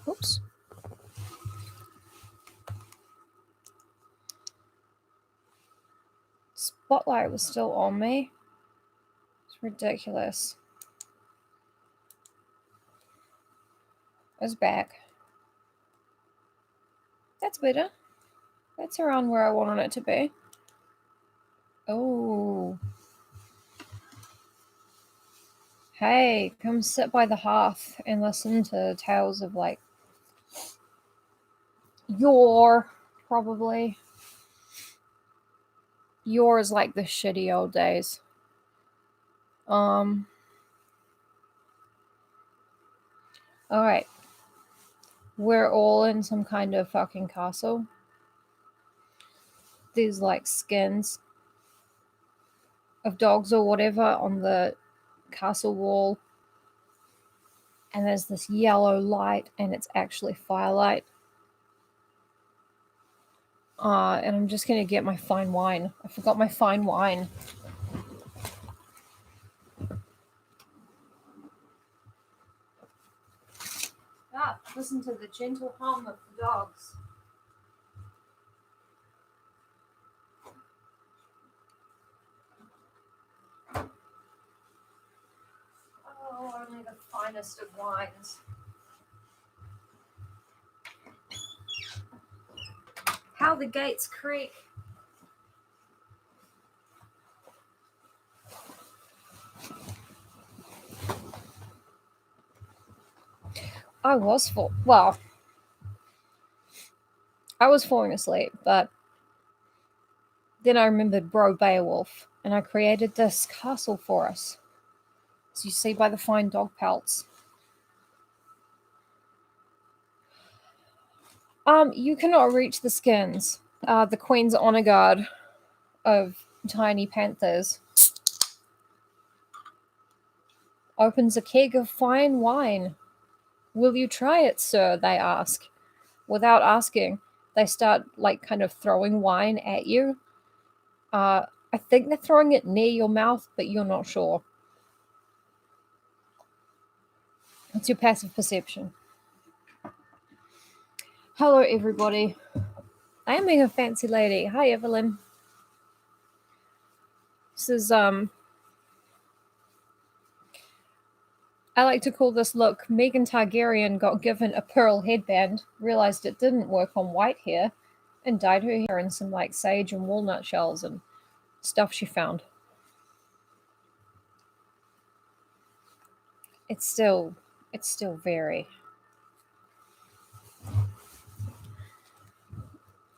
Oops. Spotlight was still on me. It's ridiculous. It's back. That's better. That's around where I wanted it to be. Oh. Hey, come sit by the hearth and listen to tales of, like, yore, probably. Yore is like the shitty old days. Alright. We're all in some kind of fucking castle. There's, like, skins of dogs or whatever on the castle wall. And there's this yellow light, and it's actually firelight. And I'm just gonna get my fine wine. I forgot my fine wine. Listen to the gentle hum of the dogs. Oh, only the finest of wines. How the gates creak. I was falling asleep, but then I remembered Bro Beowulf, and I created this castle for us, as you see by the fine dog pelts. You cannot reach the skins. The Queen's honor guard of tiny panthers opens a keg of fine wine. Will you try it, sir? They ask. Without asking, they start, like, kind of throwing wine at you. I think they're throwing it near your mouth, but you're not sure. It's your passive perception. Hello, everybody. I am being a fancy lady. Hi, Evelyn. This is, I like to call this look, Megan Targaryen got given a pearl headband, realized it didn't work on white hair, and dyed her hair in some, like, sage and walnut shells and stuff she found. It's still very...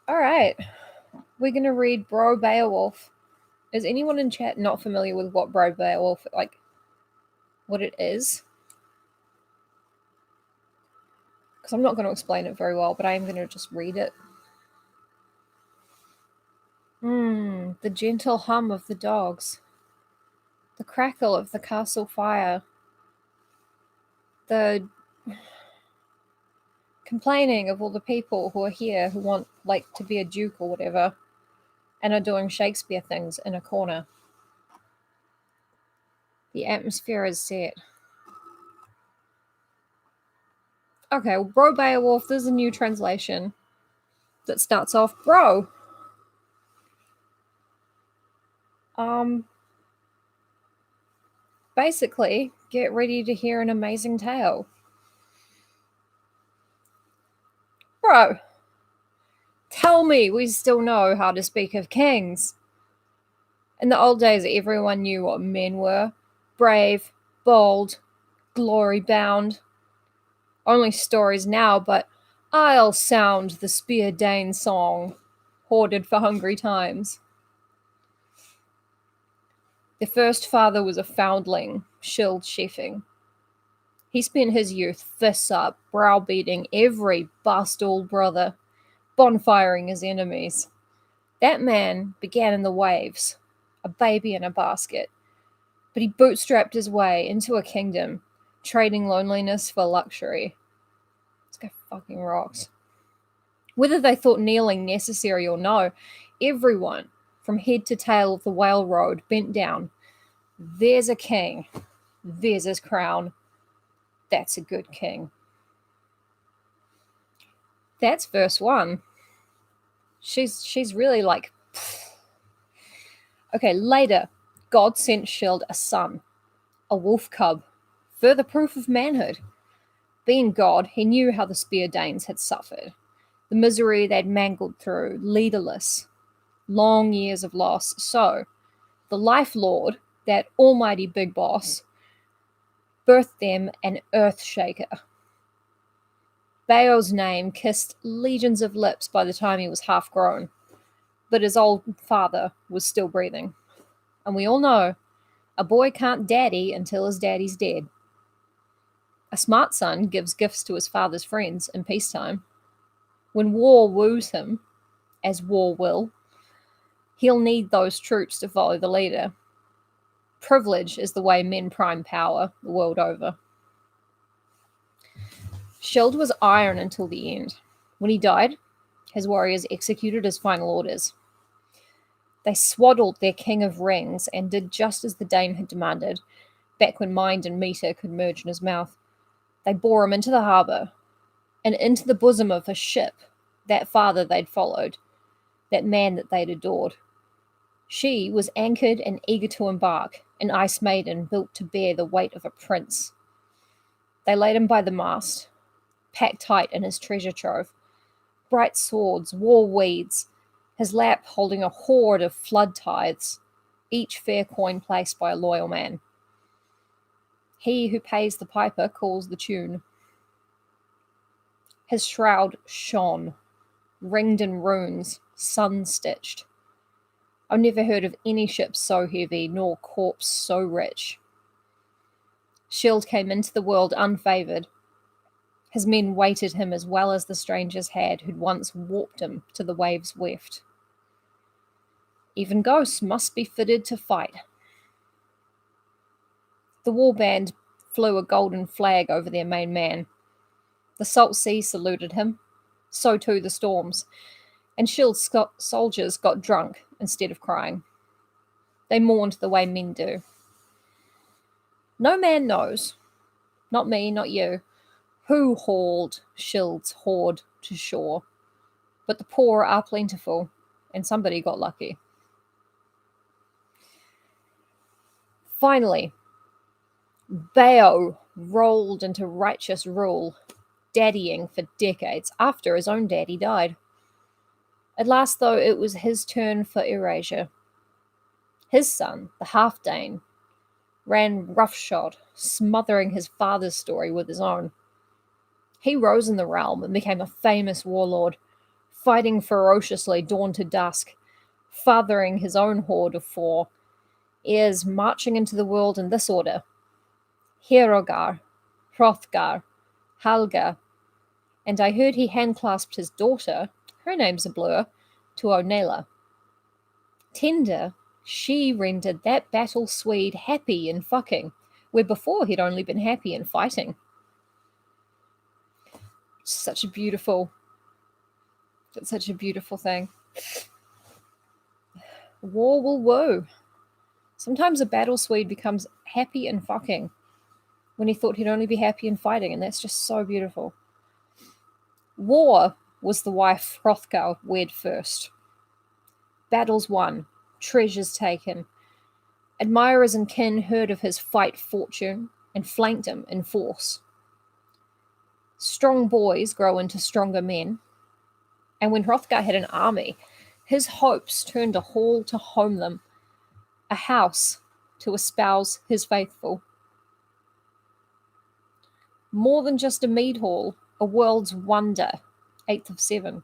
Alright. We're gonna read Bro Beowulf. Is anyone in chat not familiar with what Bro Beowulf, like, what it is? Because I'm not going to explain it very well, but I am going to just read it. The gentle hum of the dogs. The crackle of the castle fire. The complaining of all the people who are here who want, like, to be a duke or whatever, and are doing Shakespeare things in a corner. The atmosphere is set. Okay, well, Bro Beowulf, there's a new translation that starts off, Bro. Basically, get ready to hear an amazing tale. Bro, tell me we still know how to speak of kings. In the old days, everyone knew what men were. Brave, bold, glory-bound. Only stories now, but I'll sound the Spear Dane song, hoarded for hungry times. Their first father was a foundling, shield chefing. He spent his youth fists up, browbeating every bastard brother, bonfiring his enemies. That man began in the waves, a baby in a basket, but he bootstrapped his way into a kingdom, trading loneliness for luxury. This guy fucking rocks. Whether they thought kneeling necessary or no, everyone, from head to tail of the Whale Road, bent down. There's a king. There's his crown. That's a good king. That's verse 1. She's really like... Okay, later, God sent Scyld a son, a wolf cub, further proof of manhood. Being God, he knew how the Spear Danes had suffered, the misery they'd mangled through, leaderless, long years of loss. So, the Life Lord, that almighty big boss, birthed them an earth shaker. Beowulf's name kissed legions of lips by the time he was half grown, but his old father was still breathing. And we all know, a boy can't daddy until his daddy's dead. A smart son gives gifts to his father's friends in peacetime. When war woos him, as war will, he'll need those troops to follow the leader. Privilege is the way men prime power the world over. Scyld was iron until the end. When he died, his warriors executed his final orders. They swaddled their king of rings and did just as the Dane had demanded, back when mind and meter could merge in his mouth. They bore him into the harbour, and into the bosom of a ship, that father they'd followed, that man that they'd adored. She was anchored and eager to embark, an ice maiden built to bear the weight of a prince. They laid him by the mast, packed tight in his treasure trove, bright swords, war weeds, his lap holding a hoard of flood tithes, each fair coin placed by a loyal man. He who pays the piper calls the tune. His shroud shone, ringed in runes, sun-stitched. I've never heard of any ship so heavy, nor corpse so rich. Scyld came into the world unfavoured. His men weighted him as well as the strangers had, who'd once warped him to the waves' weft. Even ghosts must be fitted to fight. The warband flew a golden flag over their main man. The salt sea saluted him, so too the storms, and Scyld's soldiers got drunk instead of crying. They mourned the way men do. No man knows, not me, not you, who hauled Scyld's hoard to shore, but the poor are plentiful, and somebody got lucky. Finally, Beowulf rolled into righteous rule, daddying for decades after his own daddy died. At last, though, it was his turn for erasure. His son, the half-Dane, ran roughshod, smothering his father's story with his own. He rose in the realm and became a famous warlord, fighting ferociously dawn to dusk, fathering his own horde of 4, heirs marching into the world in this order: Hrothgar, Hrothgar, Halgar, and I heard he handclasped his daughter, her name's a blur, to Onela. Tender, she rendered that battle Swede happy in fucking, where before he'd only been happy in fighting. Such a beautiful thing. War will woo. Sometimes a battle Swede becomes happy in fucking when he thought he'd only be happy in fighting, and that's just so beautiful. War was the wife Hrothgar wed first. Battles won, treasures taken. Admirers and kin heard of his fight fortune and flanked him in force. Strong boys grow into stronger men, and when Hrothgar had an army, his hopes turned a hall to home them, a house to espouse his faithful. More than just a mead hall, a world's wonder, 8th of 7.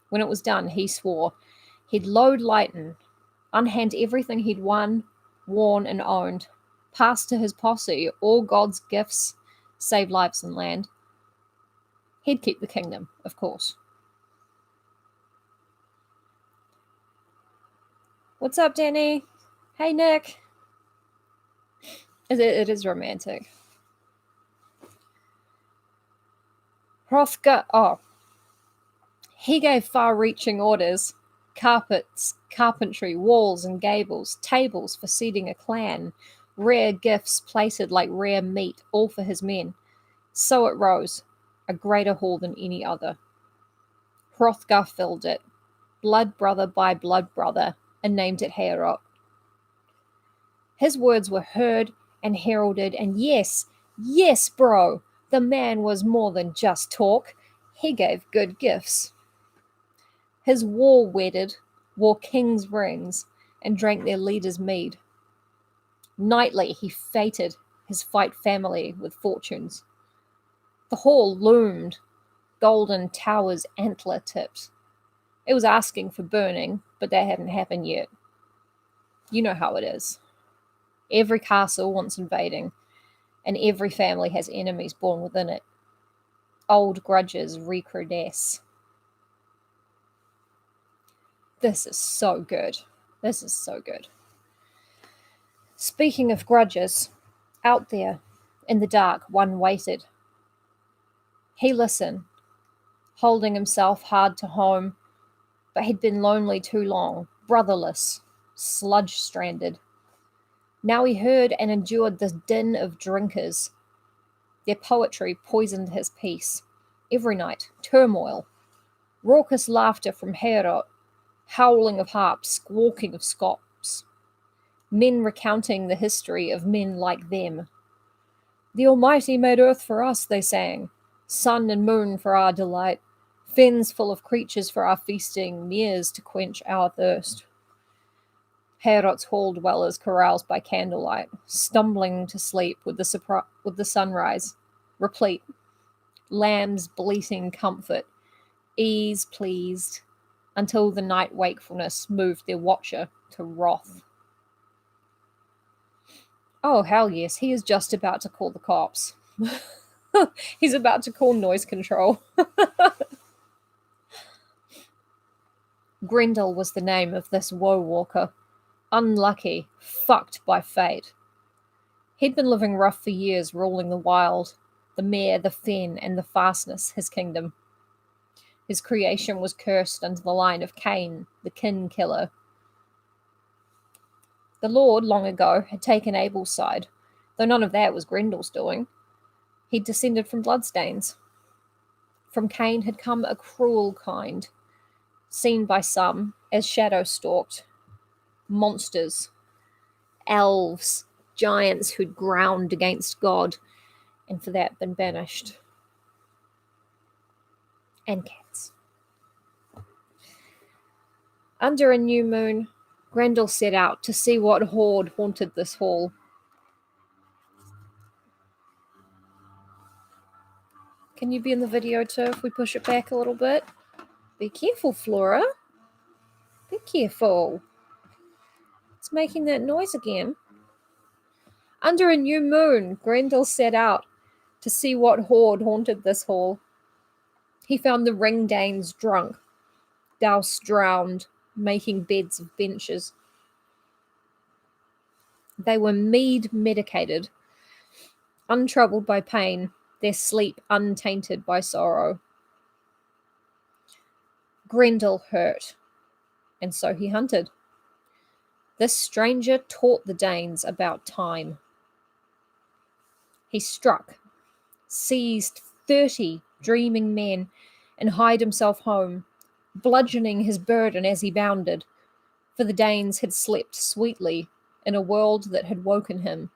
When it was done, he swore he'd load lighten, unhand everything he'd won, worn and owned, pass to his posse all God's gifts, save lives and land. He'd keep the kingdom, of course. What's up, Danny? Hey, Nick. It is romantic. Hrothgar, he gave far-reaching orders. Carpets, carpentry, walls and gables, tables for seating a clan, rare gifts plated like rare meat, all for his men. So it rose, a greater hall than any other. Hrothgar filled it, blood brother by blood brother, and named it Heorot. His words were heard and heralded, and yes, bro, the man was more than just talk. He gave good gifts. His war wedded, wore king's rings, and drank their leaders' mead. Nightly he fated his fight family with fortunes. The hall loomed, golden towers antler-tipped. It was asking for burning, but that hadn't happened yet. You know how it is. Every castle wants invading, and every family has enemies born within it. Old grudges recrudesce. This is so good. This is so good. Speaking of grudges, out there, in the dark, one waited. He listened, holding himself hard to home, but he'd been lonely too long, brotherless, sludge-stranded. Now he heard and endured the din of drinkers. Their poetry poisoned his peace. Every night, turmoil, raucous laughter from Heorot, howling of harps, squawking of scops. Men recounting the history of men like them. The Almighty made earth for us, they sang, sun and moon for our delight, fens full of creatures for our feasting, meres to quench our thirst. Heorot's hall dwellers caroused by candlelight, stumbling to sleep with the sunrise, replete. Lambs bleating comfort, ease pleased, until the night wakefulness moved their watcher to wrath. Oh, hell yes, he is just about to call the cops. He's about to call noise control. Grendel was the name of this woe-walker. Unlucky, fucked by fate. He'd been living rough for years, ruling the wild, the mere, the fen, and the fastness, his kingdom. His creation was cursed under the line of Cain, the kin killer. The Lord, long ago, had taken Abel's side, though none of that was Grendel's doing. He'd descended from bloodstains. From Cain had come a cruel kind, seen by some as shadow-stalked, monsters, elves, giants who'd ground against God, and for that been banished. And cats. Under a new moon, Grendel set out to see what horde haunted this hall. Can you be in the video too if we push it back a little bit? Be careful, Flora. Be careful. It's making that noise again. Under a new moon, Grendel set out to see what horde haunted this hall. He found the ring Danes drunk, doused drowned, making beds of benches. They were mead medicated, untroubled by pain, their sleep untainted by sorrow. Grendel hurt, and so he hunted. This stranger taught the Danes about time. He struck, seized 30 dreaming men, and hied himself home, bludgeoning his burden as he bounded, for the Danes had slept sweetly in a world that had woken him,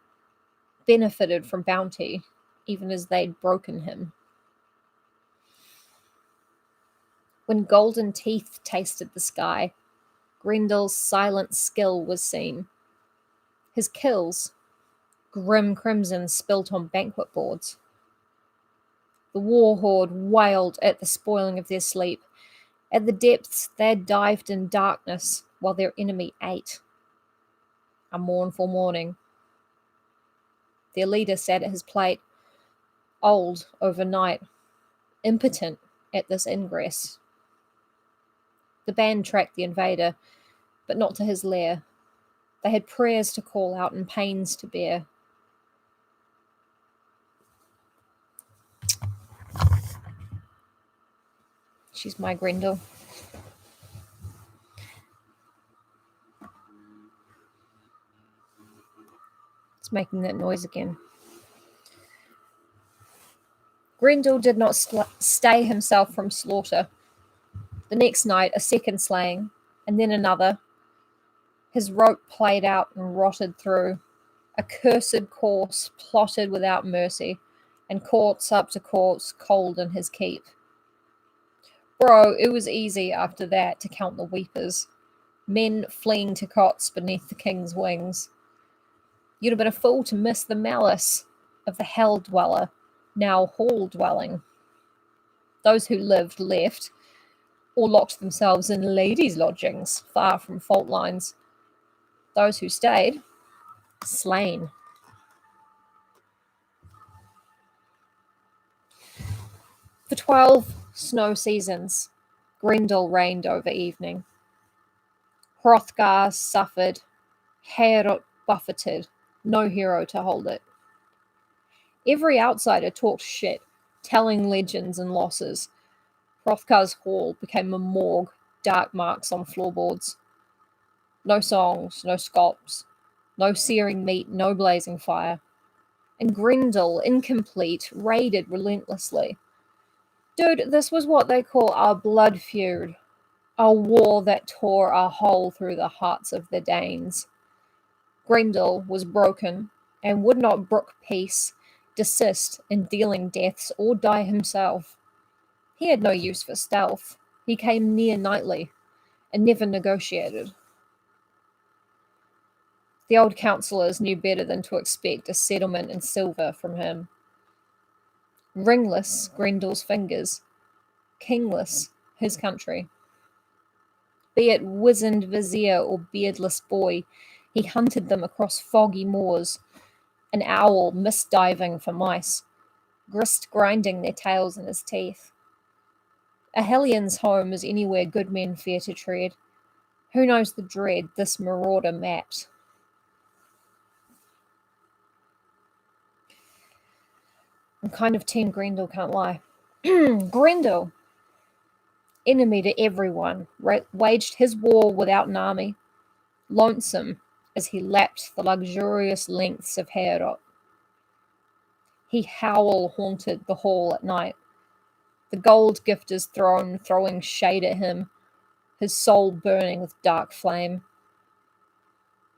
benefited from bounty, even as they'd broken him. When golden teeth tasted the sky, Grendel's silent skill was seen. His kills, grim crimson spilt on banquet boards. The war horde wailed at the spoiling of their sleep. At the depths, they had dived in darkness while their enemy ate. A mournful morning. Their leader sat at his plate, old overnight, impotent at this ingress. The band tracked the invader, but not to his lair. They had prayers to call out and pains to bear. She's my Grendel. It's making that noise again. Grendel did not stay himself from slaughter. The next night, a second slaying, and then another. His rope played out and rotted through. A cursed course plotted without mercy, and corpse up to corpse cold in his keep. Bro, it was easy after that to count the weepers, men fleeing to cots beneath the king's wings. You'd have been a fool to miss the malice of the hell dweller, now hall dwelling. Those who lived left, or locked themselves in ladies' lodgings, far from fault lines. Those who stayed, slain. For 12 snow seasons, Grendel reigned over evening. Hrothgar suffered, Heorot buffeted, no hero to hold it. Every outsider talked shit, telling legends and losses. Hrothgar's hall became a morgue, dark marks on floorboards. No songs, no scops, no searing meat, no blazing fire. And Grendel, incomplete, raided relentlessly. Dude, this was what they call our blood feud. A war that tore a hole through the hearts of the Danes. Grendel was broken and would not brook peace, desist in dealing deaths, or die himself. He had no use for stealth. He came near nightly and never negotiated. The old councillors knew better than to expect a settlement in silver from him. Ringless Grendel's fingers, kingless his country. Be it wizened vizier or beardless boy, he hunted them across foggy moors, an owl misdiving for mice, grist grinding their tails in his teeth. A Hellion's home is anywhere good men fear to tread. Who knows the dread this marauder mapped? I'm kind of team Grendel, can't lie. Grendel, enemy to everyone, waged his war without an army, lonesome as he lapped the luxurious lengths of Heorot. He howl haunted the hall at night, the gold gifter's throne throwing shade at him, his soul burning with dark flame.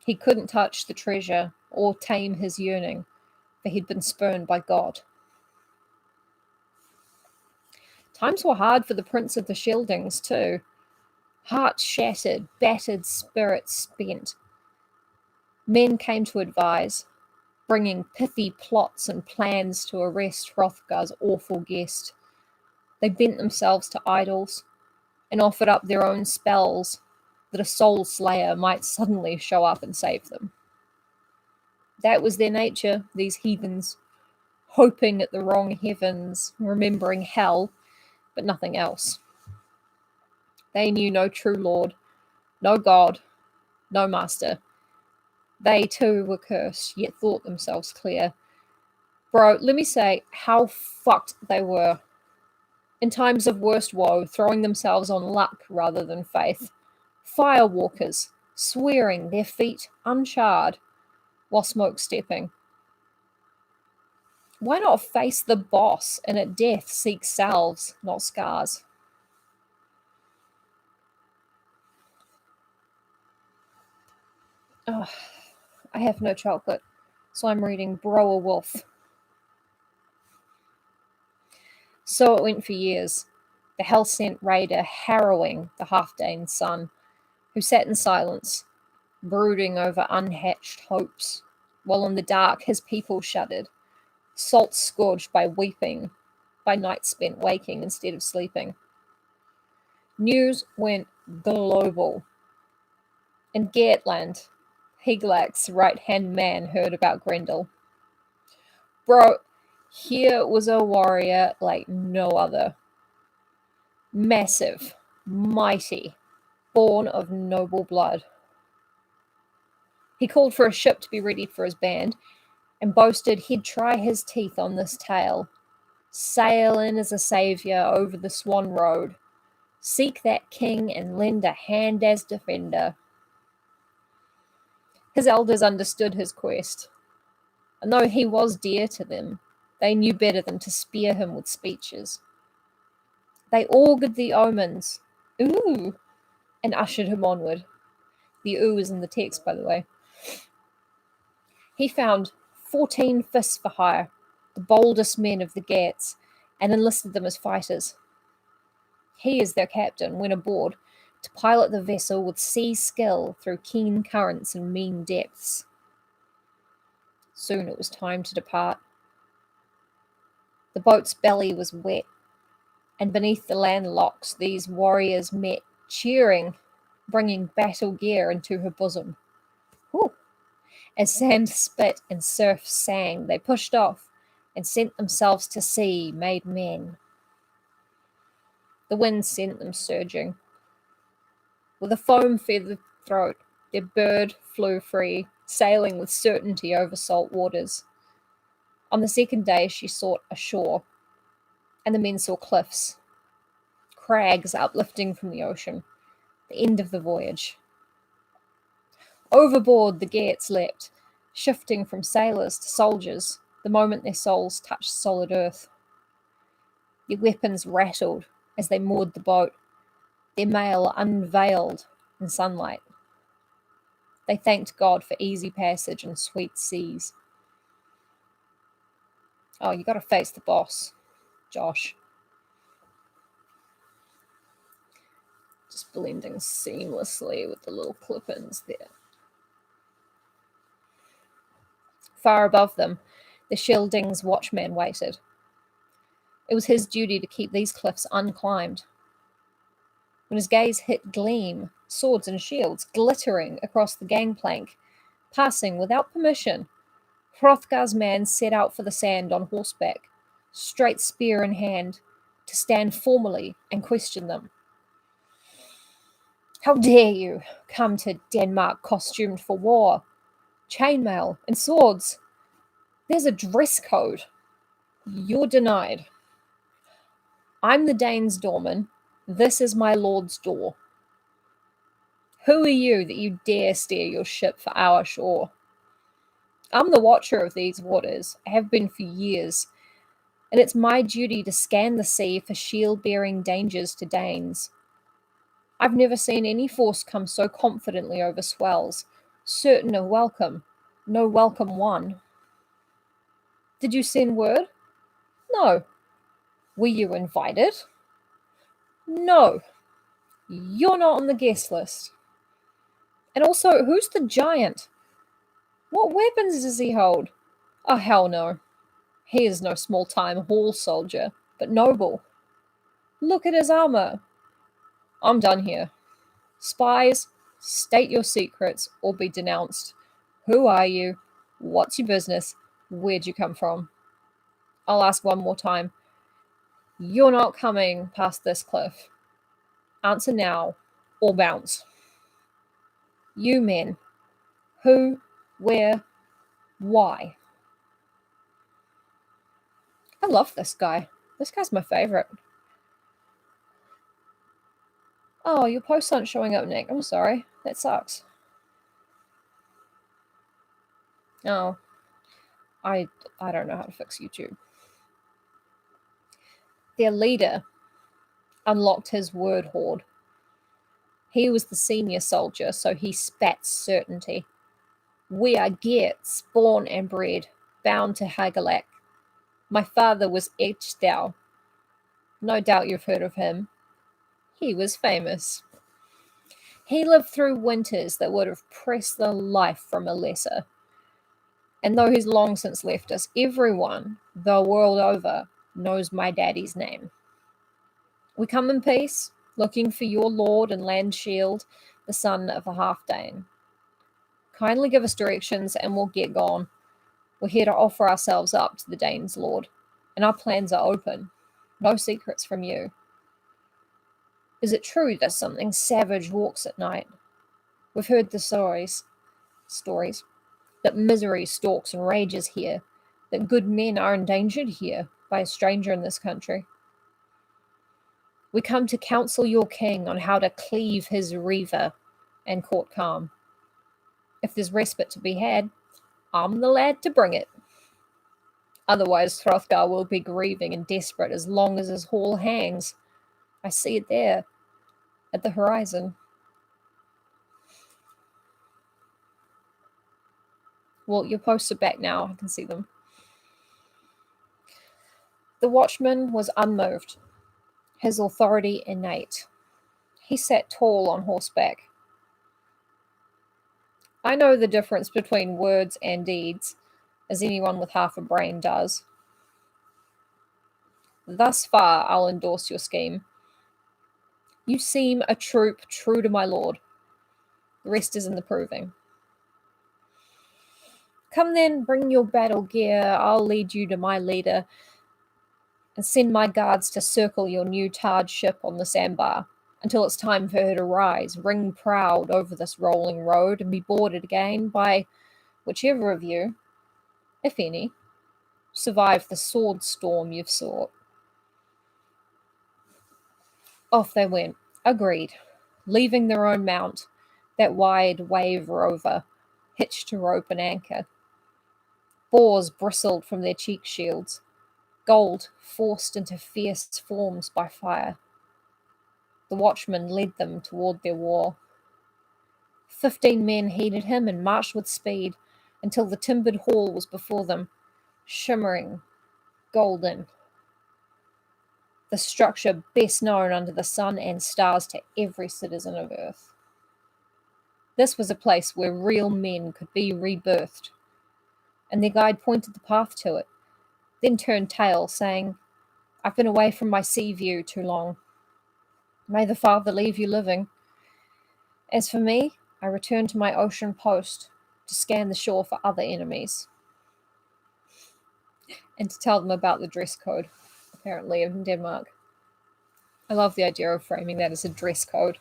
He couldn't touch the treasure or tame his yearning, for he'd been spurned by God. Times were hard for the Prince of the Scyldings, too. Hearts shattered, battered spirits spent. Men came to advise, bringing pithy plots and plans to arrest Hrothgar's awful guest. They bent themselves to idols and offered up their own spells that a soul slayer might suddenly show up and save them. That was their nature, these heathens, hoping at the wrong heavens, remembering hell, but nothing else. They knew no true lord, no god, no master. They too were cursed, yet thought themselves clear. Bro, let me say how fucked they were. In times of worst woe, throwing themselves on luck rather than faith. Firewalkers, swearing their feet uncharred while smoke stepping. Why not face the boss and at death seek salves, not scars? Oh, I have no chocolate, so I'm reading Beowulf. So it went for years, the hell-sent raider harrowing the half-Dane's son, who sat in silence, brooding over unhatched hopes, while in the dark his people shuddered, salt scourged by weeping, by nights spent waking instead of sleeping. News went global. In Geatland, Higlac's right-hand man heard about Grendel. Bro, here was a warrior like no other. Massive, mighty, born of noble blood. He called for a ship to be ready for his band, and boasted he'd try his teeth on this tale. Sail in as a saviour over the Swan Road. Seek that king and lend a hand as defender. His elders understood his quest, and though he was dear to them, they knew better than to spear him with speeches. They augured the omens, Ooh, and ushered him onward. The ooh is in the text, by the way. He found 14 fists for hire, the boldest men of the Geats, and enlisted them as fighters. He, as their captain, went aboard to pilot the vessel with sea skill through keen currents and mean depths. Soon it was time to depart. The boat's belly was wet, and beneath the land locks these warriors met, cheering, bringing battle gear into her bosom. Whew. As sand spit and surf sang, they pushed off and sent themselves to sea, made men. The wind sent them surging. With a foam-feathered throat, their bird flew free, sailing with certainty over salt waters. On the second day she sought a shore, and the men saw cliffs, crags uplifting from the ocean, the end of the voyage. Overboard the Geats leapt, shifting from sailors to soldiers the moment their souls touched solid earth. Their weapons rattled as they moored the boat, their mail unveiled in sunlight. They thanked God for easy passage and sweet seas. Oh, you gotta face the boss, Josh. Just blending seamlessly with the little clip-ins there. Far above them, the Scyldings' watchman waited. It was his duty to keep these cliffs unclimbed. When his gaze hit gleam, swords and shields glittering across the gangplank, passing without permission, Hrothgar's man set out for the sand on horseback, straight spear in hand, to stand formally and question them. How dare you come to Denmark costumed for war? Chainmail and swords. There's a dress code. You're denied. I'm the Danes' doorman. This is my lord's door. Who are you that you dare steer your ship for our shore? I'm the watcher of these waters, I have been for years, and it's my duty to scan the sea for shield-bearing dangers to Danes. I've never seen any force come so confidently over swells, certain of welcome, no welcome won. Did you send word? No. Were you invited? No. You're not on the guest list. And also, who's the giant? What weapons does he hold? Oh, hell no. He is no small-time hall soldier, but noble. Look at his armor. I'm done here. Spies, state your secrets or be denounced. Who are you? What's your business? Where'd you come from? I'll ask one more time. You're not coming past this cliff. Answer now or bounce. You men. Who, where, why? I love this guy. This guy's my favorite. Oh, your posts aren't showing up, Nick. I'm sorry. That sucks. Oh. I don't know how to fix YouTube. Their leader unlocked his word hoard. He was the senior soldier, so he spat certainty. We are Geats, born and bred, bound to Hagelak. My father was Echdal. No doubt you've heard of him. He was famous. He lived through winters that would have pressed the life from a lesser. And though he's long since left us, everyone, the world over, knows my daddy's name. We come in peace, looking for your lord and land shield, the son of a half-Dane. Kindly give us directions and we'll get gone. We're here to offer ourselves up to the Dane's lord, and our plans are open. No secrets from you. Is it true that something savage walks at night? We've heard the stories, that misery stalks and rages here, that good men are endangered here by a stranger in this country. We come to counsel your king on how to cleave his reaver and court calm. If there's respite to be had, I'm the lad to bring it. Otherwise, Hrothgar will be grieving and desperate as long as his hall hangs. I see it there. at the horizon. Well, your posts are back now. I can see them. The watchman was unmoved, his authority innate. He sat tall on horseback. I know the difference between words and deeds, as anyone with half a brain does. Thus far, I'll endorse your scheme. You seem a troop true to my lord. The rest is in the proving. Come then, bring your battle gear. I'll lead you to my leader and send my guards to circle your new tarred ship on the sandbar until it's time for her to rise, ring proud over this rolling road, and be boarded again by whichever of you, if any, survive the sword storm you've sought. Off they went, agreed, leaving their own mount, that wide wave rover, hitched to rope and anchor. Boars bristled from their cheek shields, gold forced into fierce forms by fire. The watchman led them toward their war. 15 men heeded him and marched with speed until the timbered hall was before them, shimmering, golden. The structure best known under the sun and stars to every citizen of Earth. This was a place where real men could be rebirthed, and their guide pointed the path to it, then turned tail, saying, I've been away from my sea view too long. May the Father leave you living. As for me, I return to my ocean post to scan the shore for other enemies. And to tell them about the dress code, apparently, in Denmark. I love the idea of framing that as a dress code.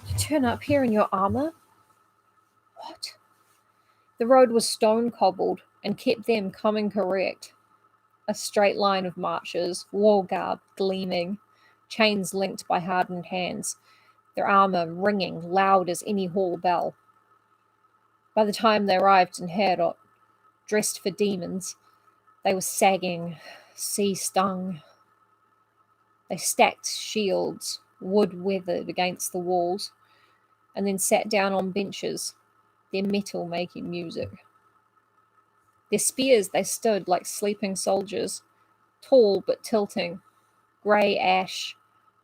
You turn up here in your armor? What? The road was stone cobbled and kept them coming correct. A straight line of marchers, war garb gleaming, chains linked by hardened hands, their armor ringing loud as any hall bell. By the time they arrived in Herod, dressed for demons, they were sagging, sea-stung. They stacked shields, wood weathered against the walls, and then sat down on benches, their metal making music. Their spears they stood like sleeping soldiers, tall but tilting, grey ash,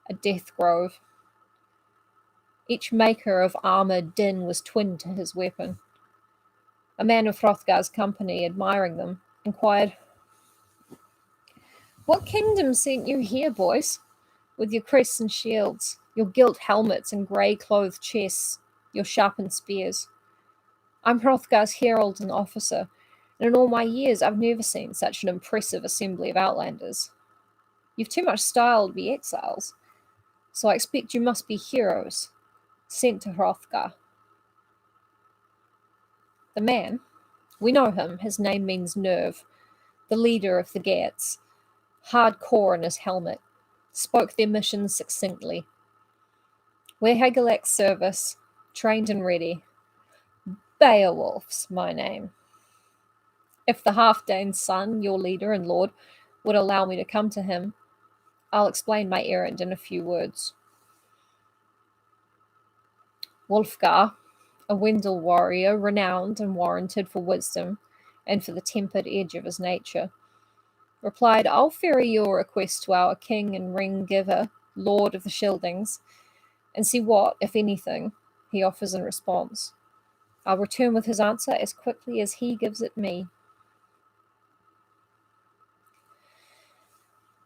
a death grove. Each maker of armoured din was twin to his weapon. A man of Hrothgar's company, admiring them, inquired, What kingdom sent you here, boys? With your crests and shields, your gilt helmets and grey-clothed chests, your sharpened spears. I'm Hrothgar's herald and officer, and in all my years I've never seen such an impressive assembly of outlanders. You've too much style to be exiles, so I expect you must be heroes, sent to Hrothgar. The man, we know him, his name means nerve, the leader of the Geats, hardcore in his helmet, spoke their mission succinctly. We're Haggalek's service, trained and ready. Beowulf's my name. If the half-Dane's son, your leader and lord, would allow me to come to him, I'll explain my errand in a few words. Wulfgar, a Wendel warrior renowned and warranted for wisdom and for the tempered edge of his nature, replied, I'll ferry your request to our king and ring giver, lord of the Scyldings, and see what, if anything, he offers in response. I'll return with his answer as quickly as he gives it me.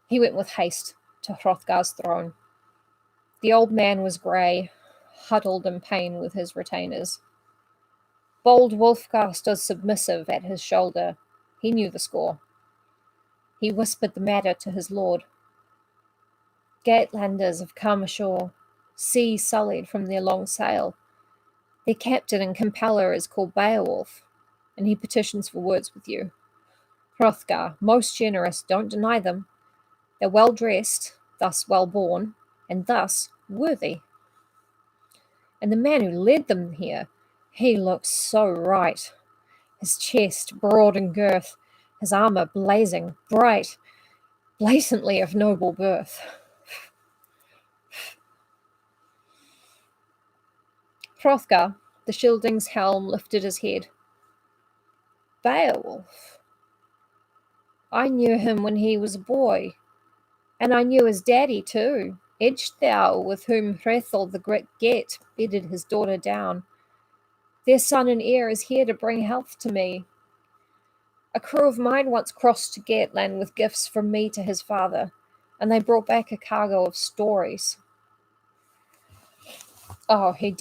He went with haste to Hrothgar's throne. The old man was grey, huddled in pain with his retainers. Bold Wulfgar stood submissive at his shoulder. He knew the score. He whispered the matter to his lord. Geatlanders have come ashore, sea sullied from their long sail. Their captain and compeller is called Beowulf, and he petitions for words with you. Hrothgar, most generous, don't deny them. They're well dressed, thus well born, and thus worthy. And the man who led them here, he looked so right. His chest broad in girth, his armour blazing, bright, blatantly of noble birth. Hrothgar, the Scylding's helm, lifted his head. Beowulf. I knew him when he was a boy, and I knew his daddy too, Ecgtheow, with whom Hrethel the Great Get bedded his daughter down. Their son and heir is here to bring health to me. A crew of mine once crossed to Geatland with gifts from me to his father, and they brought back a cargo of stories. Oh, he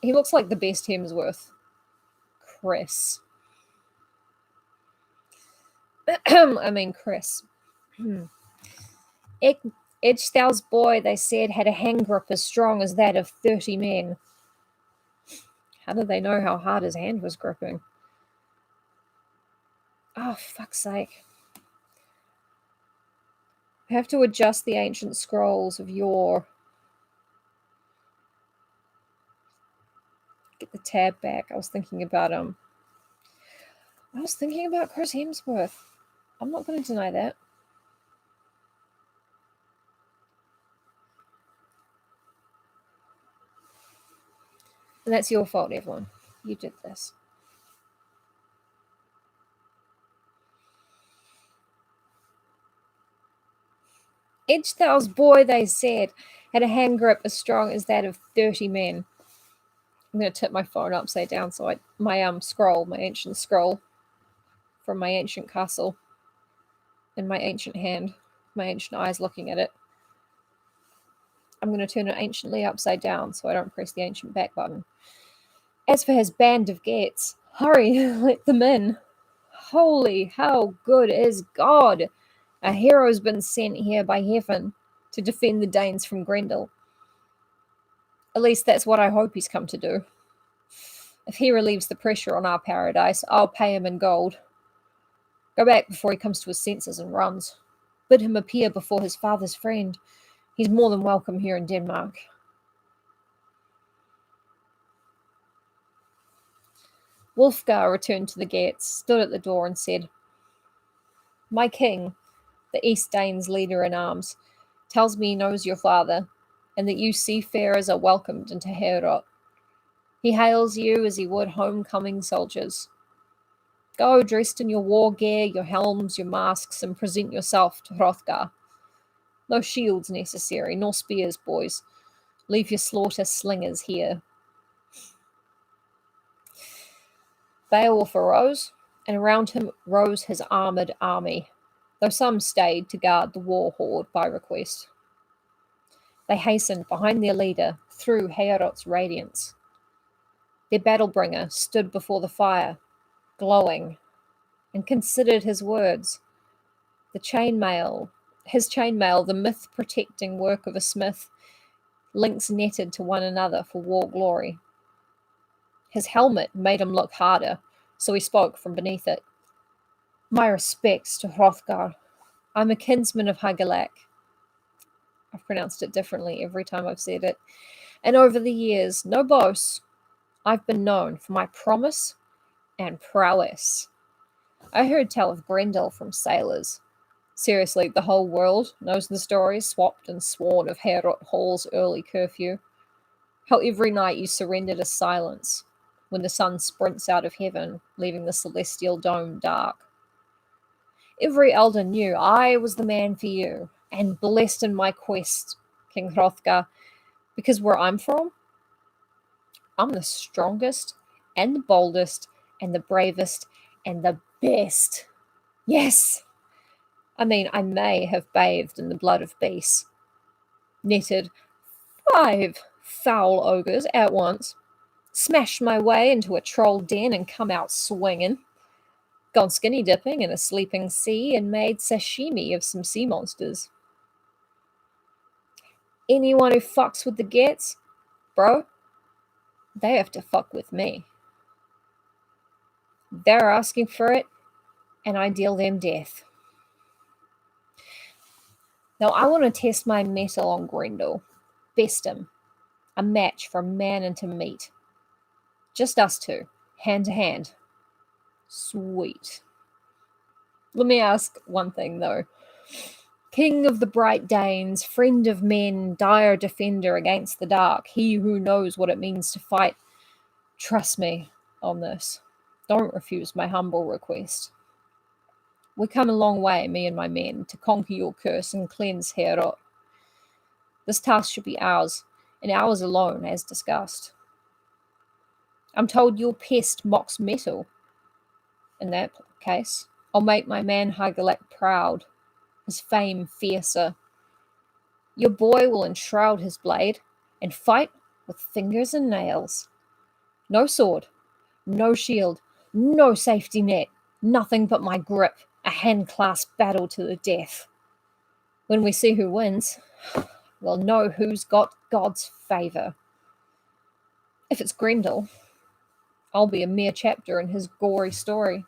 looks like the best Hemsworth. Chris. I mean, Chris. Ecgtheow's boy, they said, had a hand grip as strong as that of 30 men. How did they know how hard his hand was gripping? Oh, fuck's sake. I have to adjust the ancient scrolls of yore. Get the tab back. I was thinking about Chris Hemsworth. I'm not going to deny that. And that's your fault, Evelyn. You did this. Ecgtheow's boy, they said, had a hand grip as strong as that of 30 men. I'm going to tip my phone upside down so my ancient scroll from my ancient castle in my ancient hand, my ancient eyes looking at it. I'm going to turn it anciently upside down so I don't press the ancient back button. As for his band of Geats, hurry, let them in. Holy, how good is God! A hero's been sent here by heaven to defend the Danes from Grendel. At least that's what I hope he's come to do. If he relieves the pressure on our paradise, I'll pay him in gold. Go back before he comes to his senses and runs. Bid him appear before his father's friend. He's more than welcome here in Denmark. Wulfgar returned to the Geats, stood at the door and said, My king, the East Danes' leader in arms, tells me he knows your father, and that you seafarers are welcomed into Heorot. He hails you as he would homecoming soldiers. Go dressed in your war gear, your helms, your masks, and present yourself to Hrothgar. No shields necessary, nor spears, boys. Leave your slaughter slingers here. Beowulf arose, and around him rose his armoured army, though some stayed to guard the war horde by request. They hastened behind their leader through Heorot's radiance. Their battle-bringer stood before the fire, glowing, and considered his words. His chainmail, the myth-protecting work of a smith, links netted to one another for war glory. His helmet made him look harder, so he spoke from beneath it. My respects to Hrothgar. I'm a kinsman of Hygelac. I've pronounced it differently every time I've said it. And over the years, no boast, I've been known for my promise and prowess. I heard tell of Grendel from sailors. Seriously, the whole world knows the story, swapped and sworn of Heorot Hall's early curfew. How every night you surrender to silence when the sun sprints out of heaven, leaving the celestial dome dark. Every elder knew I was the man for you, and blessed in my quest, King Hrothgar, because where I'm from, I'm the strongest, and the boldest, and the bravest, and the best. Yes! I mean, I may have bathed in the blood of beasts, netted 5 foul ogres at once, smashed my way into a troll den and come out swinging, gone skinny dipping in a sleeping sea and made sashimi of some sea monsters. Anyone who fucks with the Geats, bro, they have to fuck with me. They're asking for it, and I deal them death. Now I want to test my mettle on Grendel. Best him. A match for man and to meat. Just us two, hand to hand. Sweet. Let me ask one thing, though. King of the bright Danes, friend of men, dire defender against the dark, he who knows what it means to fight, Trust me on this. Don't refuse my humble request. We come a long way, me and my men, to conquer your curse and cleanse Herod. This task should be ours, and ours alone, as discussed. I'm told your pest mocks metal. In that case, I'll make my man Hygelak proud, his fame fiercer. Your boy will enshroud his blade and fight with fingers and nails. No sword, no shield, no safety net, nothing but my grip, a hand-clasp battle to the death. When we see who wins, we'll know who's got God's favour. If it's Grendel, I'll be a mere chapter in his gory story.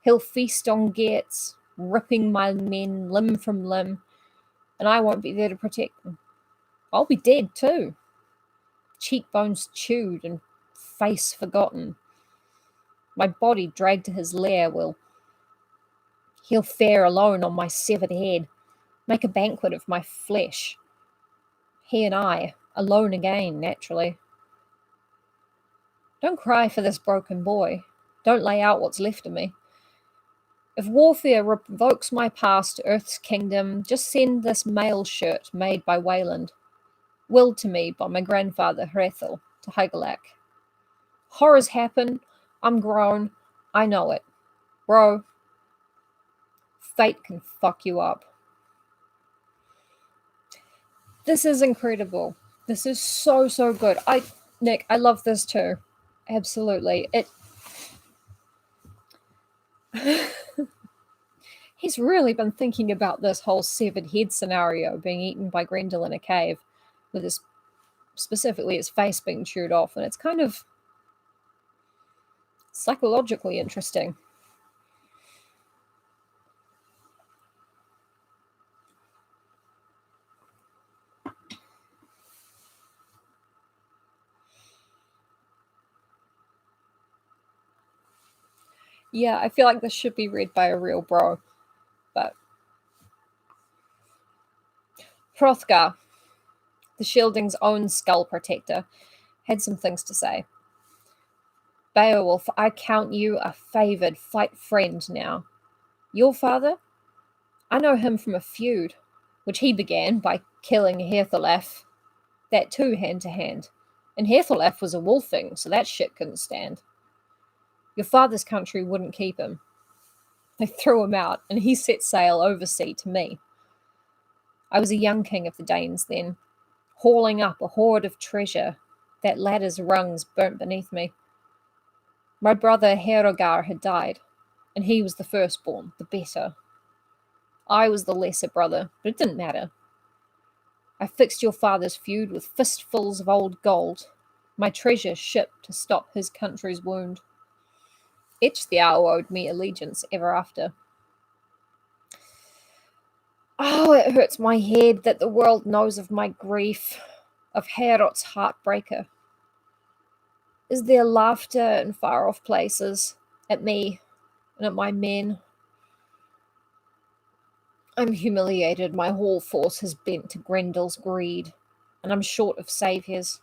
He'll feast on Geats, ripping my men limb from limb, and I won't be there to protect them. I'll be dead too, cheekbones chewed and face forgotten. My body dragged to his lair he'll fare alone on my severed head, make a banquet of my flesh. He and I, alone again, naturally. Don't cry for this broken boy. Don't lay out what's left of me. If warfare revokes my pass to Earth's kingdom, just send this mail shirt made by Wayland, willed to me by my grandfather Hrethel, to Hygelak. Horrors happen. I'm grown. I know it. Bro, fate can fuck you up. This is incredible. This is so, so good. Nick, I love this too. Absolutely. He's really been thinking about this whole severed head scenario, being eaten by Grendel in a cave, with specifically his face being chewed off, and it's kind of psychologically interesting. Yeah, I feel like this should be read by a real bro. But Hrothgar, the Shielding's own skull protector, had some things to say. Beowulf, I count you a favoured fight friend now. Your father? I know him from a feud, which he began by killing Hertholaf. That too hand to hand. And Hertholaf was a wolfing, so that shit couldn't stand. Your father's country wouldn't keep him. They threw him out, and he set sail oversea to me. I was a young king of the Danes then, hauling up a hoard of treasure that ladder's rungs burnt beneath me. My brother Herogar had died, and he was the firstborn, the better. I was the lesser brother, but it didn't matter. I fixed your father's feud with fistfuls of old gold, my treasure shipped to stop his country's wound. Each the owl owed me allegiance ever after. Oh, it hurts my head that the world knows of my grief, of Herod's heartbreaker. Is there laughter in far-off places, at me and at my men? I'm humiliated. My whole force has bent to Grendel's greed, and I'm short of saviours,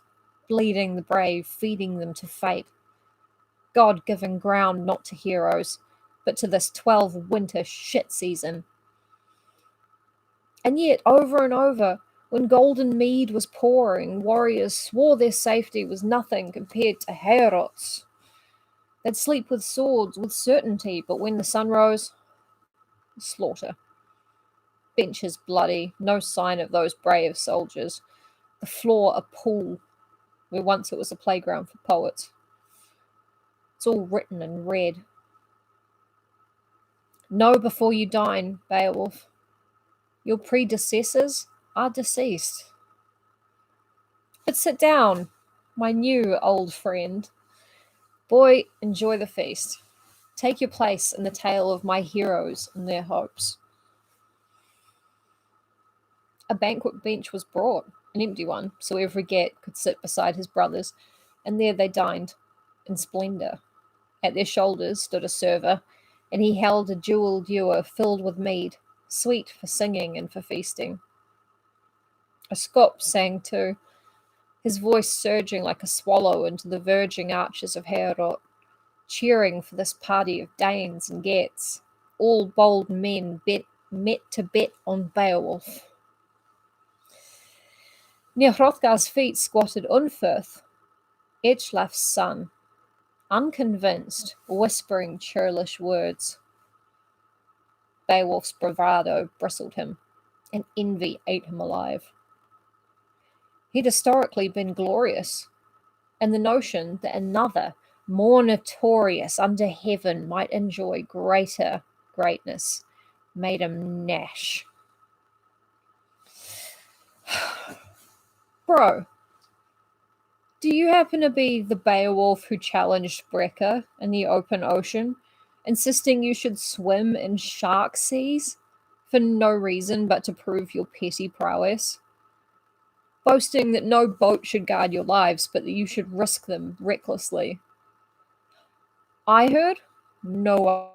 bleeding the brave, feeding them to fate. God-given ground not to heroes, but to this 12-winter shit season. And yet, over and over, when golden mead was pouring, warriors swore their safety was nothing compared to Herod's. They'd sleep with swords with certainty, but when the sun rose, slaughter. Benches bloody, no sign of those brave soldiers. The floor a pool, where once it was a playground for poets. It's all written in red. Know before you dine, Beowulf. Your predecessors are deceased. But sit down, my new old friend. Boy, enjoy the feast. Take your place in the tale of my heroes and their hopes. A banquet bench was brought, an empty one, so every Get could sit beside his brothers, and there they dined, in splendour. At their shoulders stood a server, and he held a jewelled ewer filled with mead, sweet for singing and for feasting. A scop sang too, his voice surging like a swallow into the verging arches of Heorot, cheering for this party of Danes and Geats, all bold men met to bet on Beowulf. Near Hrothgar's feet squatted Unferth, Ecglaf's son, unconvinced, whispering churlish words. Beowulf's bravado bristled him, and envy ate him alive. He'd historically been glorious, and the notion that another, more notorious under heaven, might enjoy greater greatness made him gnash. Bro, do you happen to be the Beowulf who challenged Breca in the open ocean, insisting you should swim in shark seas for no reason but to prove your petty prowess? Boasting that no boat should guard your lives, but that you should risk them recklessly. I heard no